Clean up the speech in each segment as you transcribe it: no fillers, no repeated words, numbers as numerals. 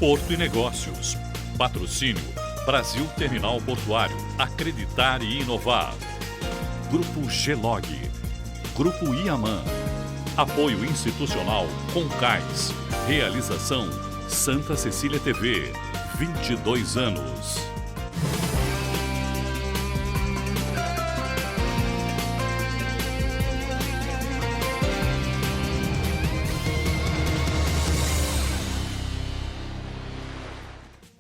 Porto e Negócios. Patrocínio Brasil Terminal Portuário. Acreditar e inovar. Grupo Gelog. Grupo Iaman. Apoio institucional Concais. Realização Santa Cecília TV. 22 anos.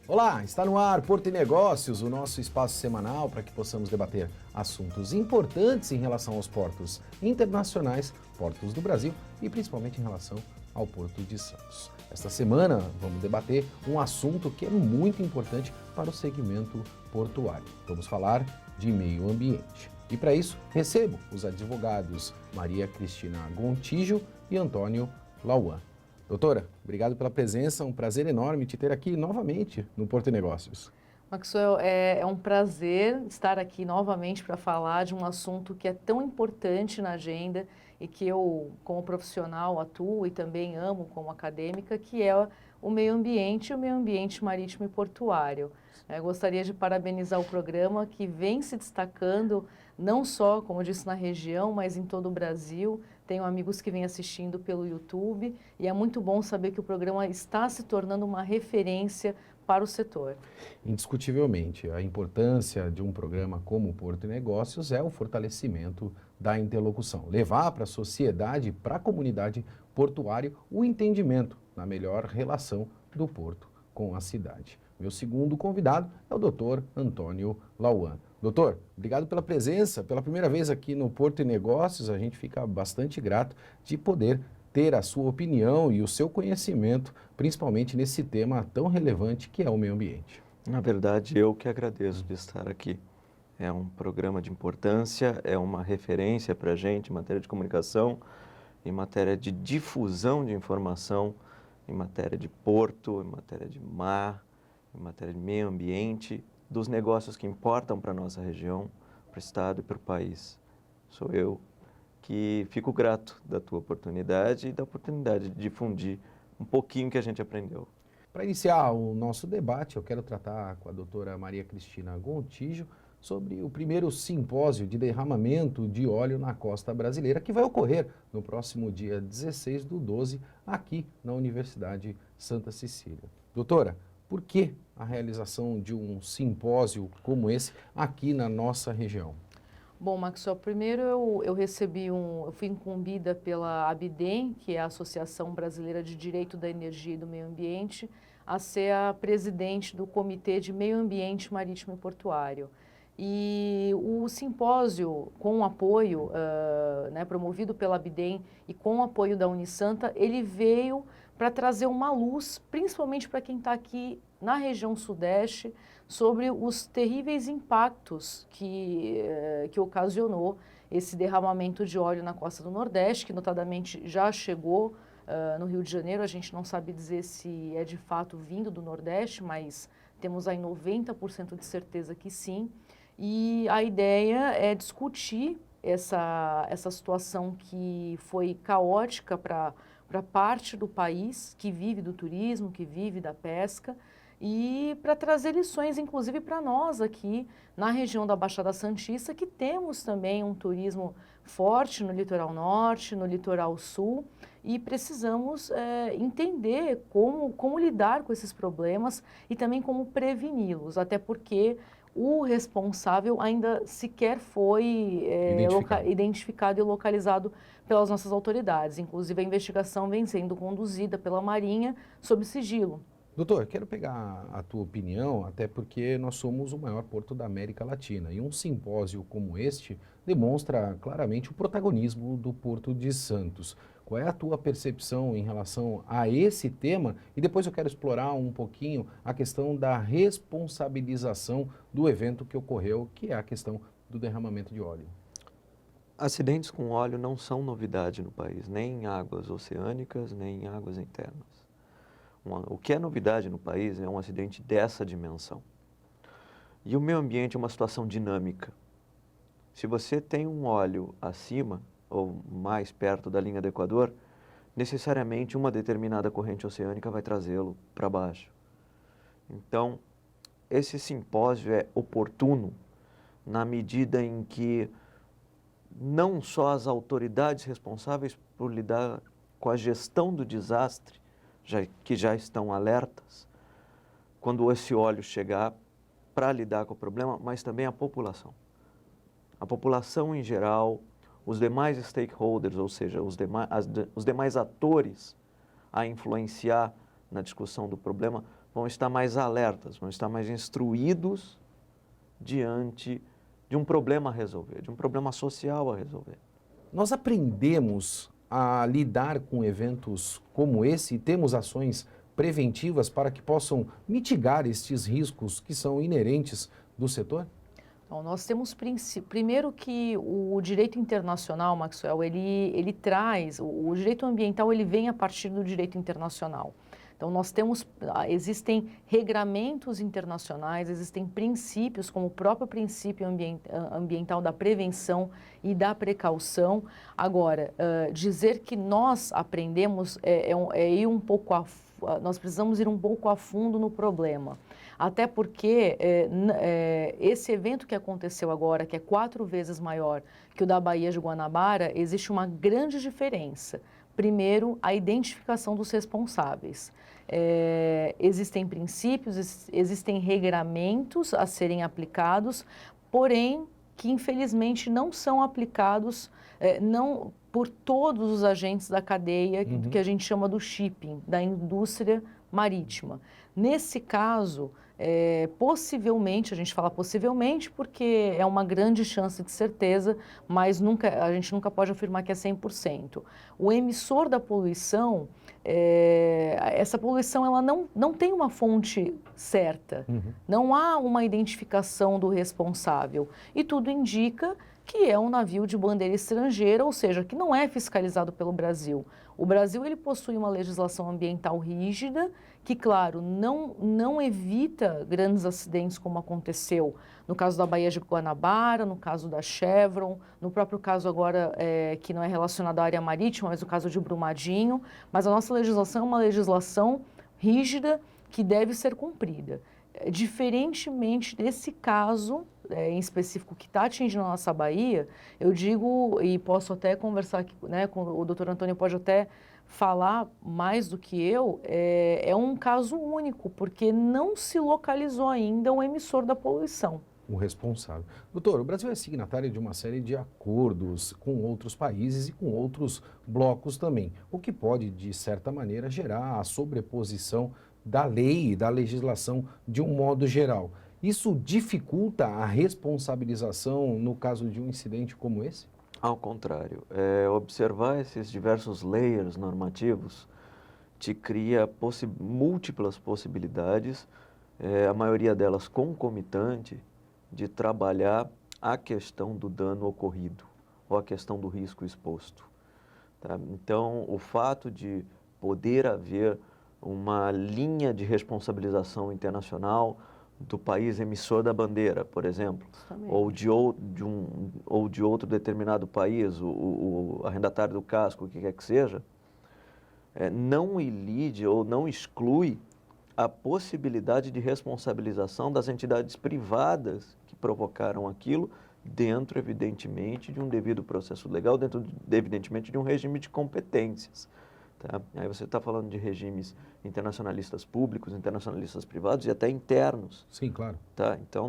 Olá, está no ar Porto e Negócios, o nosso espaço semanal para que possamos debater assuntos importantes em relação aos portos internacionais, portos do Brasil e principalmente em relação ao Porto de Santos. Esta semana vamos debater um assunto que é muito importante para o segmento portuário. Vamos falar de meio ambiente. E para isso, recebo os advogados Maria Cristina Gontijo e Antônio Lauan. Doutora, obrigado pela presença, um prazer enorme te ter aqui novamente no Porto e Negócios. Maxwell, é um prazer estar aqui novamente para falar de um assunto que é tão importante na agenda e que eu, como profissional, atuo e também amo como acadêmica, que é o meio ambiente e o meio ambiente marítimo e portuário. Gostaria de parabenizar o programa que vem se destacando não só, como eu disse, na região, mas em todo o Brasil. Tenho amigos que vêm assistindo pelo YouTube e é muito bom saber que o programa está se tornando uma referência para o setor. Indiscutivelmente, a importância de um programa como o Porto e Negócios é o fortalecimento da interlocução. Levar para a sociedade, para a comunidade portuária, o entendimento na melhor relação do porto com a cidade. Meu segundo convidado é o doutor Antônio Lauan. Doutor, obrigado pela presença, pela primeira vez aqui no Porto e Negócios, a gente fica bastante grato de poder ter a sua opinião e o seu conhecimento, principalmente nesse tema tão relevante que é o meio ambiente. Na verdade, eu que agradeço de estar aqui. É um programa de importância, é uma referência para a gente em matéria de comunicação, em matéria de difusão de informação, em matéria de porto, em matéria de mar, em matéria de meio ambiente, dos negócios que importam para a nossa região, para o Estado e para o país. Sou eu que fico grato da tua oportunidade e da oportunidade de difundir um pouquinho que a gente aprendeu. Para iniciar o nosso debate, eu quero tratar com a doutora Maria Cristina Gontijo sobre o primeiro simpósio de derramamento de óleo na costa brasileira, que vai ocorrer no próximo dia 16/12, aqui na Universidade Santa Cecília. Doutora, por que a realização de um simpósio como esse aqui na nossa região? Bom, Maxwell, primeiro eu fui incumbida pela ABIDEM, que é a Associação Brasileira de Direito da Energia e do Meio Ambiente, a ser a presidente do Comitê de Meio Ambiente Marítimo e Portuário. E o simpósio, com o apoio, promovido pela ABIDEM e com o apoio da Unisanta, ele veio para trazer uma luz, principalmente para quem está aqui na região sudeste, sobre os terríveis impactos que ocasionou esse derramamento de óleo na costa do Nordeste, que notadamente já chegou no Rio de Janeiro. A gente não sabe dizer se é de fato vindo do Nordeste, mas temos aí 90% de certeza que sim. E a ideia é discutir essa situação que foi caótica para parte do país que vive do turismo, que vive da pesca, e para trazer lições, inclusive, para nós aqui na região da Baixada Santista, que temos também um turismo forte no litoral norte, no litoral sul, e precisamos entender como lidar com esses problemas e também como preveni-los, até porque o responsável ainda sequer foi identificado e localizado pelas nossas autoridades. Inclusive, a investigação vem sendo conduzida pela Marinha sob sigilo. Doutor, quero pegar a tua opinião, até porque nós somos o maior porto da América Latina e um simpósio como este demonstra claramente o protagonismo do Porto de Santos. Qual é a tua percepção em relação a esse tema? E depois eu quero explorar um pouquinho a questão da responsabilização do evento que ocorreu, que é a questão do derramamento de óleo. Acidentes com óleo não são novidade no país, nem em águas oceânicas, nem em águas internas. O que é novidade no país é um acidente dessa dimensão. E o meio ambiente é uma situação dinâmica. Se você tem um óleo acima ou mais perto da linha do Equador, necessariamente uma determinada corrente oceânica vai trazê-lo para baixo. Então, esse simpósio é oportuno na medida em que não só as autoridades responsáveis por lidar com a gestão do desastre, que já estão alertas, quando esse óleo chegar para lidar com o problema, mas também a população. A população em geral, os demais stakeholders, ou seja, os demais atores a influenciar na discussão do problema, vão estar mais alertas, vão estar mais instruídos diante de um problema a resolver, de um problema social a resolver. Nós aprendemos a lidar com eventos como esse e temos ações preventivas para que possam mitigar estes riscos que são inerentes do setor? Então, nós temos primeiro que o direito internacional, Maxwell, ele traz, o direito ambiental ele vem a partir do direito internacional. Então, existem regramentos internacionais, existem princípios, como o próprio princípio ambiental da prevenção e da precaução. Agora, dizer que nós aprendemos ir um pouco nós precisamos ir um pouco a fundo no problema. Até porque esse evento que aconteceu agora, que é 4 vezes maior que o da Baía de Guanabara, existe uma grande diferença. Primeiro, a identificação dos responsáveis. Existem princípios, existem regramentos a serem aplicados, porém que infelizmente não são aplicados não por todos os agentes da cadeia que a gente chama do shipping, da indústria marítima. Nesse caso, possivelmente, a gente fala possivelmente porque é uma grande chance de certeza, mas a gente nunca pode afirmar que é 100%. O emissor da poluição, essa poluição ela não tem uma fonte certa, não há uma identificação do responsável e tudo indica que é um navio de bandeira estrangeira, ou seja, que não é fiscalizado pelo Brasil. O Brasil ele possui uma legislação ambiental rígida que, claro, não evita grandes acidentes como aconteceu no caso da Baía de Guanabara, no caso da Chevron, no próprio caso agora que não é relacionado à área marítima, mas o caso de Brumadinho. Mas a nossa legislação é uma legislação rígida que deve ser cumprida. Diferentemente desse caso em específico que está atingindo a nossa Baía, eu digo, e posso até conversar aqui, né, com o doutor Antônio pode até falar mais do que eu, é um caso único, porque não se localizou ainda o emissor da poluição. O responsável. Doutor, o Brasil é signatário de uma série de acordos com outros países e com outros blocos também, o que pode, de certa maneira, gerar a sobreposição da lei e da legislação de um modo geral. Isso dificulta a responsabilização no caso de um incidente como esse? Ao contrário, observar esses diversos layers normativos te cria múltiplas possibilidades, a maioria delas concomitante, de trabalhar a questão do dano ocorrido ou a questão do risco exposto. Tá? Então, o fato de poder haver uma linha de responsabilização internacional do país emissor da bandeira, por exemplo, ou de outro determinado país, o arrendatário do casco, o que quer que seja, não ilide ou não exclui a possibilidade de responsabilização das entidades privadas que provocaram aquilo dentro, evidentemente, de um devido processo legal, dentro, evidentemente, de um regime de competências. Tá? Aí você está falando de regimes internacionalistas públicos, internacionalistas privados e até internos. Sim, claro. Tá? Então,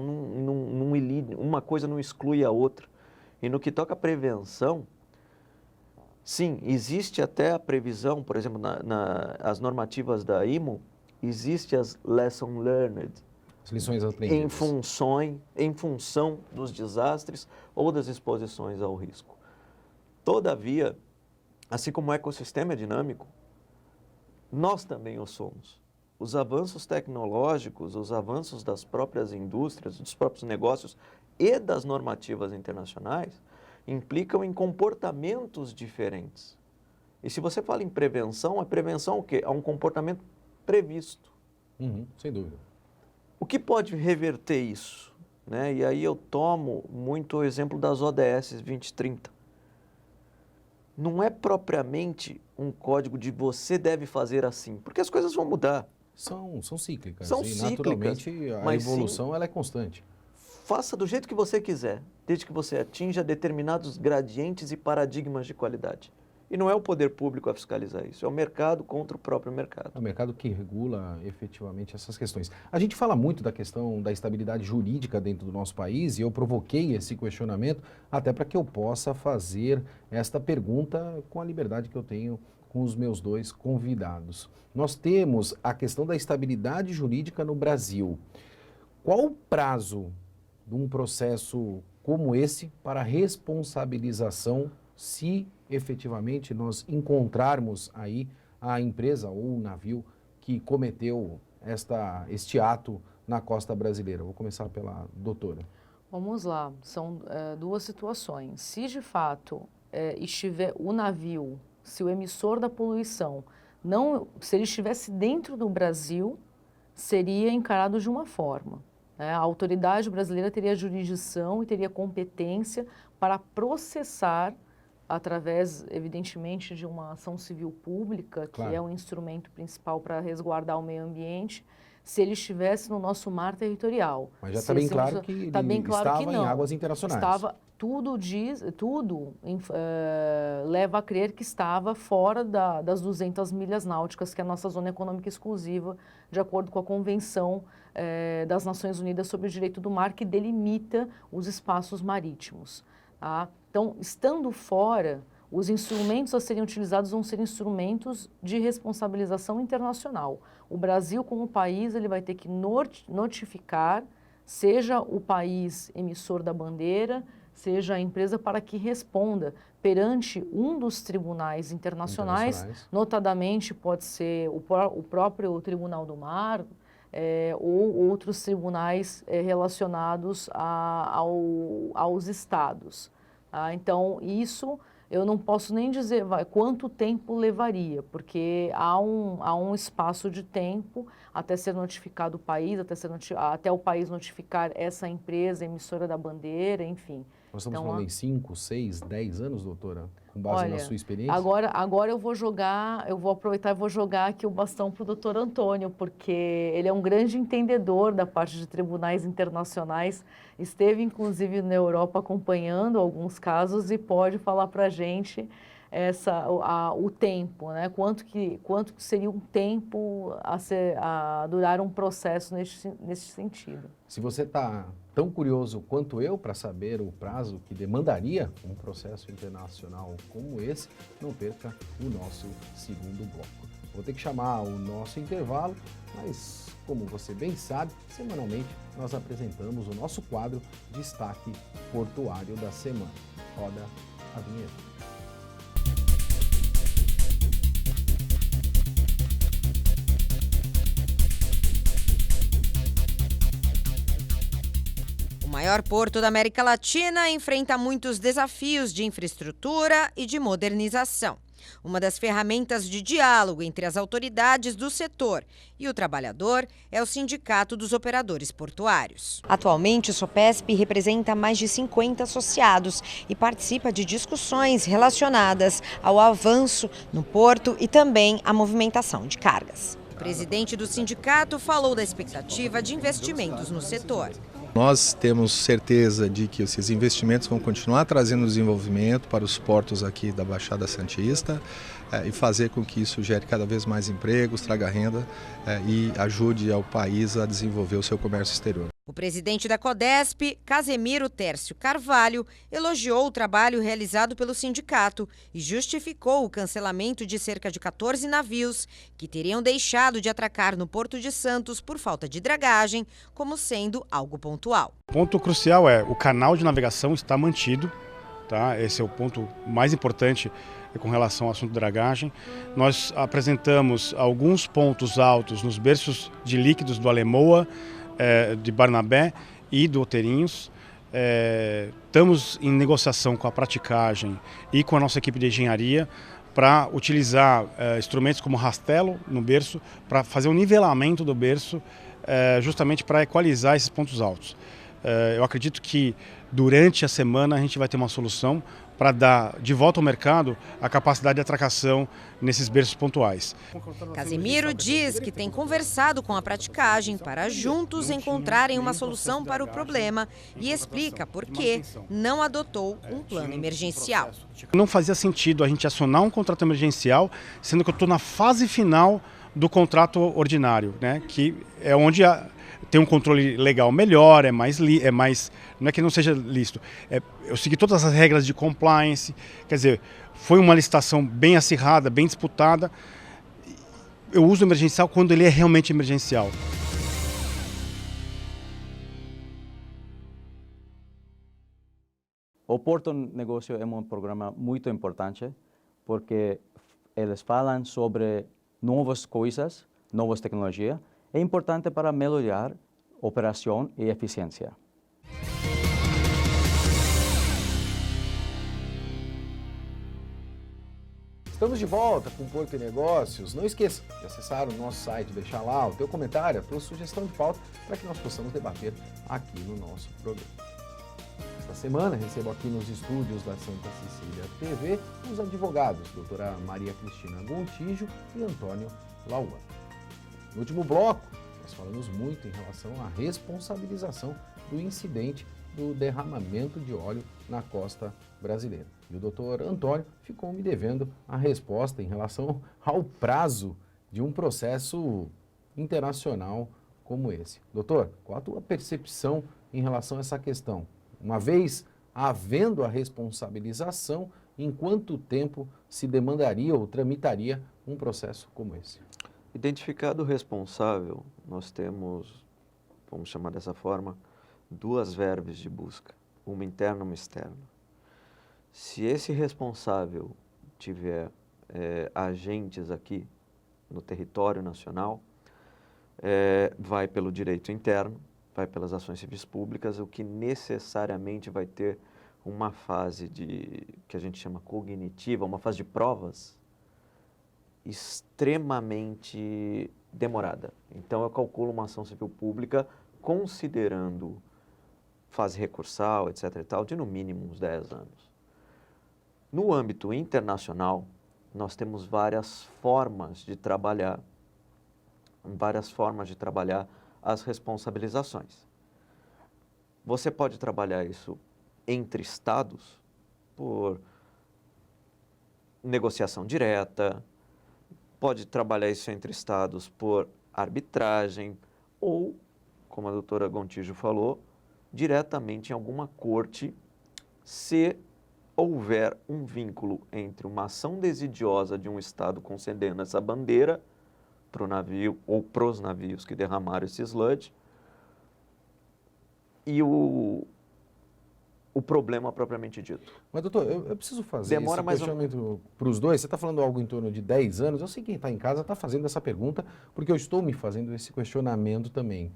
uma coisa não exclui a outra. E no que toca à prevenção, sim, existe até a previsão, por exemplo, as normativas da IMO, existe as lessons learned, as lições aprendidas, em função dos desastres ou das exposições ao risco. Todavia, assim como o ecossistema é dinâmico, nós também o somos. Os avanços tecnológicos, os avanços das próprias indústrias, dos próprios negócios e das normativas internacionais implicam em comportamentos diferentes. E se você fala em prevenção, a prevenção o quê? É um comportamento previsto. Sem dúvida. O que pode reverter isso? Né? E aí eu tomo muito o exemplo das ODS 2030. Não é propriamente um código de você deve fazer assim, porque as coisas vão mudar. são cíclicas. São e cíclicas, naturalmente a mas evolução ela é constante. Faça do jeito que você quiser, desde que você atinja determinados gradientes e paradigmas de qualidade. E não é o poder público a fiscalizar isso, é o mercado contra o próprio mercado. É o mercado que regula efetivamente essas questões. A gente fala muito da questão da estabilidade jurídica dentro do nosso país e eu provoquei esse questionamento até para que eu possa fazer esta pergunta com a liberdade que eu tenho com os meus dois convidados. Nós temos a questão da estabilidade jurídica no Brasil. Qual o prazo de um processo como esse para responsabilização se efetivamente nós encontrarmos aí a empresa ou o navio que cometeu este ato na costa brasileira? Vou começar pela doutora. Vamos lá, são duas situações. Se de fato estiver o navio, se o emissor da poluição, se ele estivesse dentro do Brasil, seria encarado de uma forma. A autoridade brasileira teria jurisdição e teria competência para processar através, evidentemente, de uma ação civil pública, que é o instrumento principal para resguardar o meio ambiente, se ele estivesse no nosso mar territorial. Mas já está bem claro que ele estava em águas internacionais. Tudo leva a crer que estava fora das 200 milhas náuticas, que é a nossa zona econômica exclusiva, de acordo com a Convenção das Nações Unidas sobre o Direito do Mar, que delimita os espaços marítimos. Tá? Então, estando fora, os instrumentos a serem utilizados vão ser instrumentos de responsabilização internacional. O Brasil, como país, ele vai ter que notificar, seja o país emissor da bandeira, seja a empresa, para que responda perante um dos tribunais internacionais, notadamente pode ser o próprio Tribunal do Mar, ou outros tribunais relacionados aos estados. Então, isso eu não posso nem dizer quanto tempo levaria, porque há um espaço de tempo até ser notificado o país, até o país notificar essa empresa, emissora da bandeira, enfim. Nós estamos falando em 5, 6, 10 anos, doutora? Com base na sua experiência? Agora eu vou aproveitar e vou jogar aqui o bastão para o doutor Antônio, porque ele é um grande entendedor da parte de tribunais internacionais, esteve inclusive na Europa acompanhando alguns casos e pode falar para a gente o tempo, né? Quanto que seria um tempo a durar um processo nesse sentido. Se você está tão curioso quanto eu para saber o prazo que demandaria um processo internacional como esse, não perca o nosso segundo bloco. Vou ter que chamar o nosso intervalo, mas como você bem sabe, semanalmente nós apresentamos o nosso quadro Destaque Portuário da Semana. Roda a vinheta. O maior porto da América Latina enfrenta muitos desafios de infraestrutura e de modernização. Uma das ferramentas de diálogo entre as autoridades do setor e o trabalhador é o Sindicato dos Operadores Portuários. Atualmente, o SOPESP representa mais de 50 associados e participa de discussões relacionadas ao avanço no porto e também à movimentação de cargas. O presidente do sindicato falou da expectativa de investimentos no setor. Nós temos certeza de que esses investimentos vão continuar trazendo desenvolvimento para os portos aqui da Baixada Santista e fazer com que isso gere cada vez mais empregos, traga renda e ajude ao país a desenvolver o seu comércio exterior. O presidente da CODESP, Casemiro Tércio Carvalho, elogiou o trabalho realizado pelo sindicato e justificou o cancelamento de cerca de 14 navios que teriam deixado de atracar no Porto de Santos por falta de dragagem, como sendo algo pontual. O ponto crucial é o canal de navegação está mantido, tá? Esse é o ponto mais importante com relação ao assunto de dragagem. Nós apresentamos alguns pontos altos nos berços de líquidos do Alemoa, de Barnabé e do Outeirinhos. Estamos em negociação com a praticagem e com a nossa equipe de engenharia para utilizar instrumentos como rastelo no berço, para fazer um nivelamento do berço, justamente para equalizar esses pontos altos. Eu acredito que durante a semana a gente vai ter uma solução para dar de volta ao mercado a capacidade de atracação nesses berços pontuais. Casimiro diz que tem conversado com a praticagem para juntos encontrarem uma solução para o problema e explica por que não adotou um plano emergencial. Não fazia sentido a gente acionar um contrato emergencial, sendo que eu estou na fase final do contrato ordinário, né? Que é onde tem um controle legal melhor, não é que não seja lícito, eu segui todas as regras de compliance, quer dizer, foi uma licitação bem acirrada, bem disputada. Eu uso o emergencial quando ele é realmente emergencial. O Porto Negócio é um programa muito importante porque eles falam sobre novas coisas, novas tecnologias. É importante para melhorar operação e eficiência. Estamos de volta com o Porto e Negócios. Não esqueça de acessar o nosso site, deixar lá o teu comentário, a tua sugestão de pauta, para que nós possamos debater aqui no nosso programa. Esta semana recebo aqui nos estúdios da Santa Cecília TV os advogados, doutora Maria Cristina Gontijo e Antônio Lauan. No último bloco, nós falamos muito em relação à responsabilização do incidente do derramamento de óleo na costa brasileira. E o doutor Antônio ficou me devendo a resposta em relação ao prazo de um processo internacional como esse. Doutor, qual a tua percepção em relação a essa questão? Uma vez havendo a responsabilização, em quanto tempo se demandaria ou tramitaria um processo como esse? Identificado o responsável, nós temos, vamos chamar dessa forma, duas verbes de busca, uma interna e uma externa. Se esse responsável tiver agentes aqui no território nacional, vai pelo direito interno, vai pelas ações civis públicas, o que necessariamente vai ter uma fase que a gente chama cognitiva, uma fase de provas, extremamente demorada. Então, eu calculo uma ação civil pública considerando fase recursal, etc. e tal, de no mínimo uns 10 anos. No âmbito internacional, nós temos várias formas de trabalhar as responsabilizações. Você pode trabalhar isso entre estados por negociação direta, pode trabalhar isso entre estados por arbitragem ou, como a doutora Gontijo falou, diretamente em alguma corte, se houver um vínculo entre uma ação desidiosa de um estado concedendo essa bandeira para o navio ou para os navios que derramaram esse sludge e o problema propriamente dito. Mas, doutor, eu preciso fazer esse questionamento para os dois. Você está falando algo em torno de 10 anos. Eu sei que quem está em casa está fazendo essa pergunta, porque eu estou me fazendo esse questionamento também.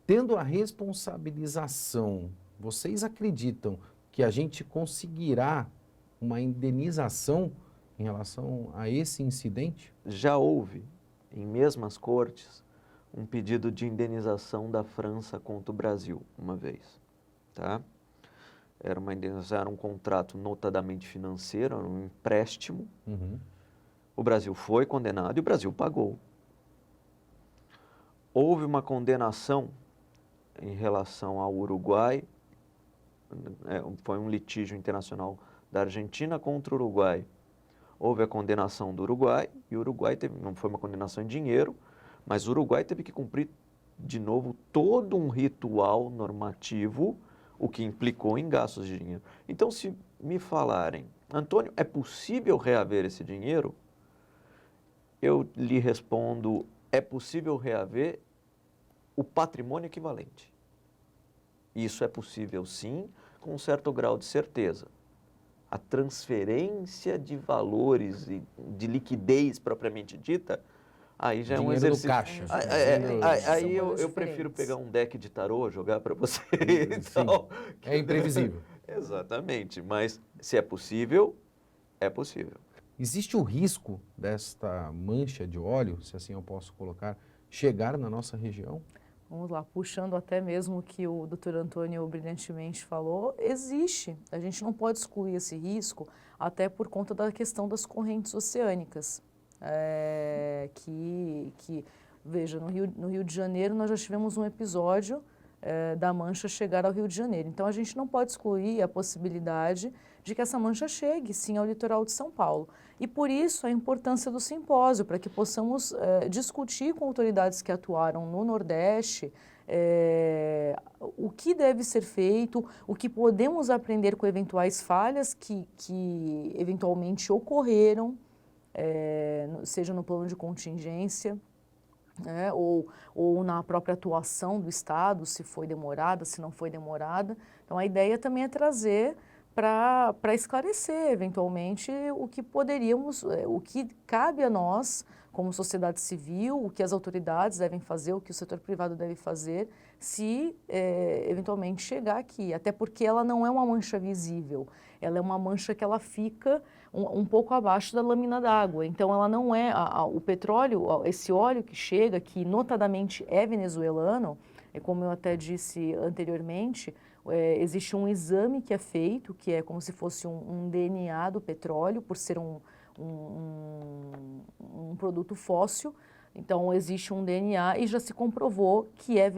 Tendo a responsabilização, vocês acreditam que a gente conseguirá uma indenização em relação a esse incidente? Já houve, em mesmas cortes, um pedido de indenização da França contra o Brasil, uma vez, tá? Era uma indenização, era um contrato notadamente financeiro, era um empréstimo. O Brasil foi condenado e o Brasil pagou. Houve uma condenação em relação ao Uruguai, foi um litígio internacional da Argentina contra o Uruguai. Houve a condenação do Uruguai e o Uruguai não foi uma condenação em dinheiro, mas o Uruguai teve que cumprir de novo todo um ritual normativo, o que implicou em gastos de dinheiro. Então, se me falarem, Antônio, é possível reaver esse dinheiro? Eu lhe respondo, é possível reaver o patrimônio equivalente. Isso é possível, sim, com um certo grau de certeza. A transferência de valores e de liquidez propriamente dita, aí já dinheiro é um exercício. Do caixa. Aí eu prefiro pegar um deck de tarô, jogar para você. Então, é imprevisível. Exatamente, mas se é possível, é possível. Existe o risco desta mancha de óleo, se assim eu posso colocar, chegar na nossa região? vamos lá, puxando até mesmo o que o Dr. Antônio brilhantemente falou, existe. A gente não pode excluir esse risco, até por conta da questão das correntes oceânicas. Veja, no Rio de Janeiro nós já tivemos um episódio da mancha chegar ao Rio de Janeiro. Então a gente não pode excluir a possibilidade de que essa mancha chegue sim ao litoral de São Paulo. E por isso a importância do simpósio, para que possamos discutir com autoridades que atuaram no Nordeste o que deve ser feito, o que podemos aprender com eventuais falhas que eventualmente ocorreram, seja no plano de contingência, ou na própria atuação do Estado, se foi demorada, se não foi demorada. Então a ideia também é trazer para esclarecer, eventualmente, o que poderíamos, o que cabe a nós, como sociedade civil, o que as autoridades devem fazer, o que o setor privado deve fazer, se eventualmente chegar aqui. Até porque ela não é uma mancha visível, ela é uma mancha que ela fica um pouco abaixo da lâmina d'água. Então ela não é, o petróleo, esse óleo que chega, que notadamente é venezuelano, como eu até disse anteriormente, existe um exame que é feito, que é como se fosse um DNA do petróleo, por ser um produto fóssil. Então existe um DNA e já se comprovou que é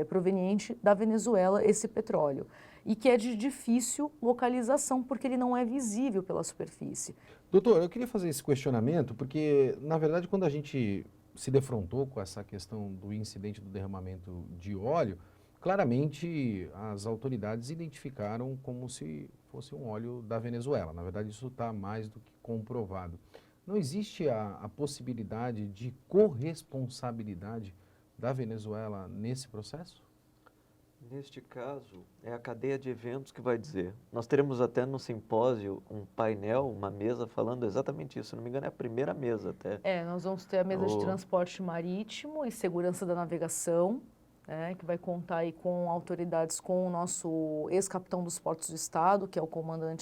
proveniente da Venezuela esse petróleo. E que é de difícil localização, porque ele não é visível pela superfície. Doutor, eu queria fazer esse questionamento, porque, na verdade, quando a gente se defrontou com essa questão do incidente do derramamento de óleo, claramente as autoridades identificaram como se fosse um óleo da Venezuela. Na verdade, isso está mais do que comprovado. Não existe a possibilidade de corresponsabilidade da Venezuela nesse processo? Neste caso, é a cadeia de eventos que vai dizer. Nós teremos até no simpósio um painel, uma mesa falando exatamente isso. Se não me engano, é a primeira mesa até. Nós vamos ter a mesa de transporte marítimo e segurança da navegação, que vai contar aí com autoridades, com o nosso ex-capitão dos portos do Estado, que é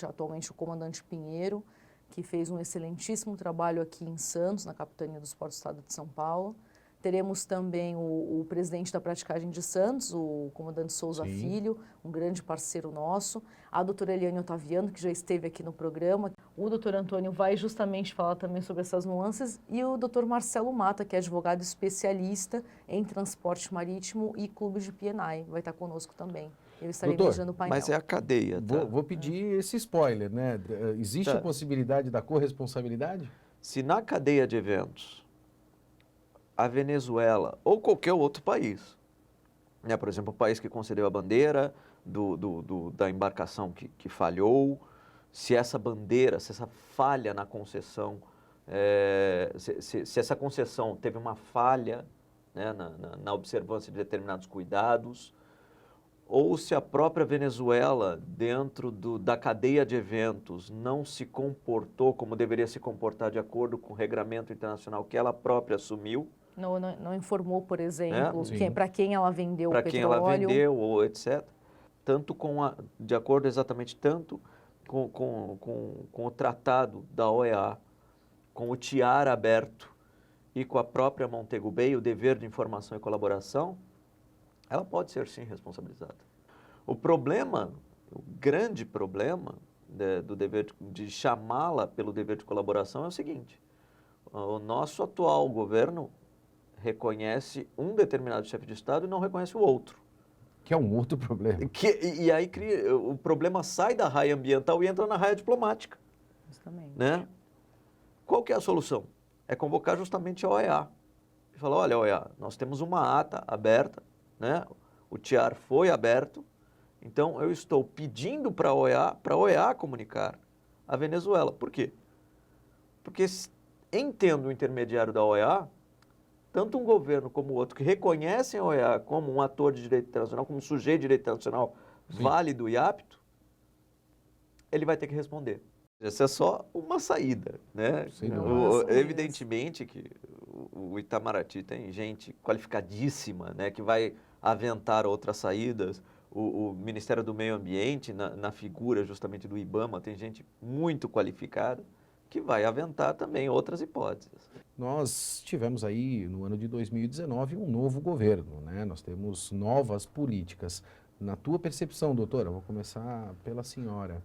atualmente o comandante Pinheiro, que fez um excelentíssimo trabalho aqui em Santos, na capitania dos portos do Estado de São Paulo. Teremos também o presidente da praticagem de Santos, o comandante Souza Filho, um grande parceiro nosso. A doutora Eliane Otaviano, que já esteve aqui no programa. O doutor Antônio vai justamente falar também sobre essas nuances. E o doutor Marcelo Mata, que é advogado especialista em transporte marítimo e clubes de P&I, vai estar conosco também. Eu estarei mediando o painel. Mas é a cadeia, tá? Vou pedir esse spoiler, né? Existe a possibilidade da corresponsabilidade? Se na cadeia de eventos a Venezuela ou qualquer outro país, né? Por exemplo, o país que concedeu a bandeira da embarcação que falhou, se essa bandeira, se essa falha na concessão, se essa concessão teve uma falha, né, na observância de determinados cuidados, ou se a própria Venezuela, dentro da cadeia de eventos, não se comportou como deveria se comportar de acordo com o regramento internacional que ela própria assumiu. Não informou, por exemplo, para quem ela vendeu o petróleo. Para quem ela vendeu, ou etc. De acordo exatamente tanto com o tratado da OEA, com o TIAR aberto e com a própria Montego Bay, o dever de informação e colaboração, ela pode ser sim responsabilizada. O grande problema do dever de chamá-la pelo dever de colaboração é o seguinte: o nosso atual governo reconhece um determinado chefe de Estado e não reconhece o outro. Que é um outro problema. E aí o problema sai da raia ambiental e entra na raia diplomática. Justamente. Né? Qual que é a solução? É convocar justamente a OEA. E falar, olha, OEA, nós temos uma ata aberta, né? O TIAR foi aberto, então eu estou pedindo para a OEA comunicar a Venezuela. Por quê? Porque entendo o intermediário da OEA, tanto um governo como o outro que reconhecem a OEA como um ator de direito internacional, como um sujeito de direito internacional válido e apto, ele vai ter que responder. Essa é só uma saída, né? Evidentemente que o Itamaraty tem gente qualificadíssima, né, que vai aventar outras saídas. O Ministério do Meio Ambiente, na figura justamente do IBAMA, tem gente muito qualificada que vai aventar também outras hipóteses. Nós tivemos aí, no ano de 2019, um novo governo, né? Nós temos novas políticas. Na tua percepção, doutora, vou começar pela senhora.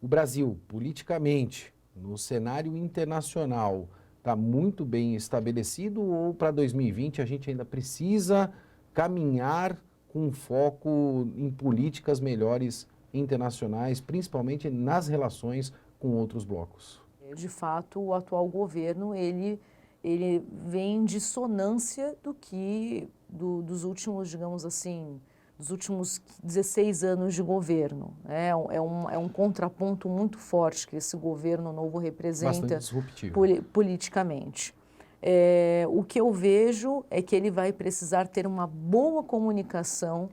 O Brasil, politicamente, no cenário internacional, está muito bem estabelecido ou para 2020 a gente ainda precisa caminhar com foco em políticas melhores internacionais, principalmente nas relações com outros blocos? De fato, o atual governo, ele vem em dissonância dos últimos, digamos assim, dos últimos 16 anos de governo. É um contraponto muito forte que esse governo novo representa politicamente. O que eu vejo é que ele vai precisar ter uma boa comunicação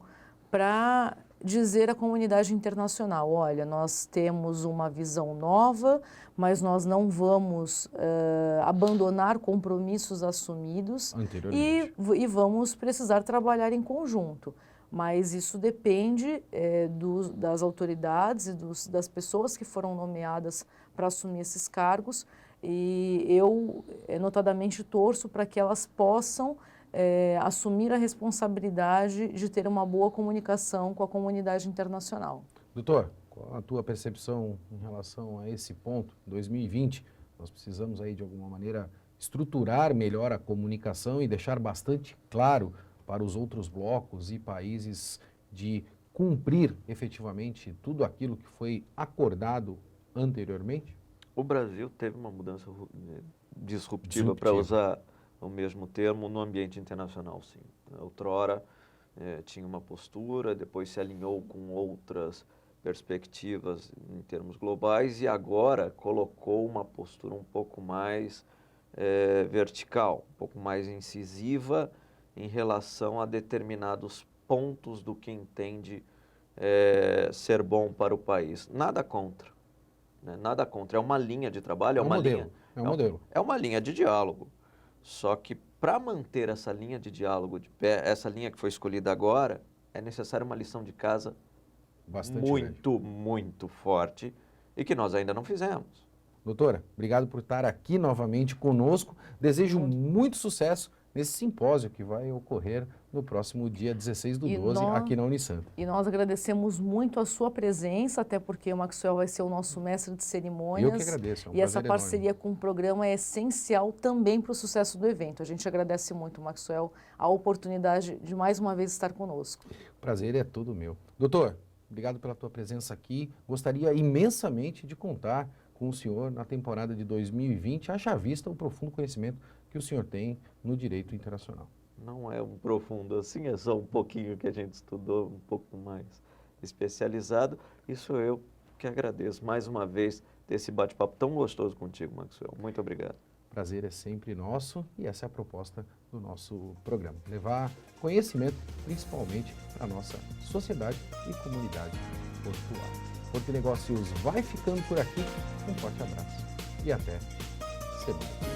para dizer à comunidade internacional, olha, nós temos uma visão nova, mas nós não vamos abandonar compromissos assumidos e vamos precisar trabalhar em conjunto. Mas isso depende das autoridades e das pessoas que foram nomeadas para assumir esses cargos, e eu notadamente torço para que elas possam assumir a responsabilidade de ter uma boa comunicação com a comunidade internacional. Doutor, qual a tua percepção em relação a esse ponto? 2020, nós precisamos aí de alguma maneira estruturar melhor a comunicação e deixar bastante claro para os outros blocos e países de cumprir efetivamente tudo aquilo que foi acordado anteriormente? O Brasil teve uma mudança disruptiva, para usar o mesmo termo, no ambiente internacional, sim. Outrora tinha uma postura, depois se alinhou com outras perspectivas em termos globais e agora colocou uma postura um pouco mais vertical, um pouco mais incisiva em relação a determinados pontos do que entende ser bom para o país. Nada contra, né? Nada contra. É uma linha de trabalho, é uma linha de diálogo. Só que para manter essa linha de diálogo de pé, essa linha que foi escolhida agora, é necessária uma lição de casa muito forte e que nós ainda não fizemos. Doutora, obrigado por estar aqui novamente conosco. Desejo muito sucesso nesse simpósio que vai ocorrer no próximo dia 16/12 aqui na Unisanta. E nós agradecemos muito a sua presença, até porque o Maxwell vai ser o nosso mestre de cerimônias. Eu que agradeço, e essa parceria com o programa é essencial também para o sucesso do evento. A gente agradece muito, Maxwell, a oportunidade de mais uma vez estar conosco. O prazer é todo meu. Doutor, obrigado pela tua presença aqui. Gostaria imensamente de contar com o senhor na temporada de 2020, haja vista o profundo conhecimento que o senhor tem no direito internacional. Não é um profundo assim, é só um pouquinho que a gente estudou, um pouco mais especializado. Isso eu que agradeço mais uma vez desse bate-papo tão gostoso contigo, Maxwell. Muito obrigado. Prazer é sempre nosso e essa é a proposta do nosso programa. Levar conhecimento, principalmente para a nossa sociedade e comunidade portuária. Porto e Negócios vai ficando por aqui. Um forte abraço e até semana que vem.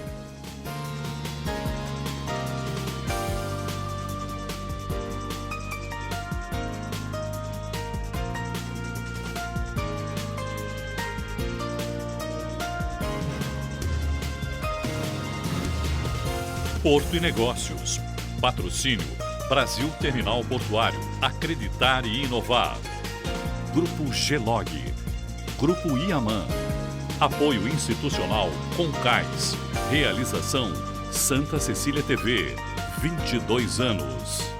Porto e Negócios. Patrocínio Brasil Terminal Portuário. Acreditar e inovar. Grupo Gelog. Grupo Iaman. Apoio institucional Concais. Realização Santa Cecília TV. 22 anos.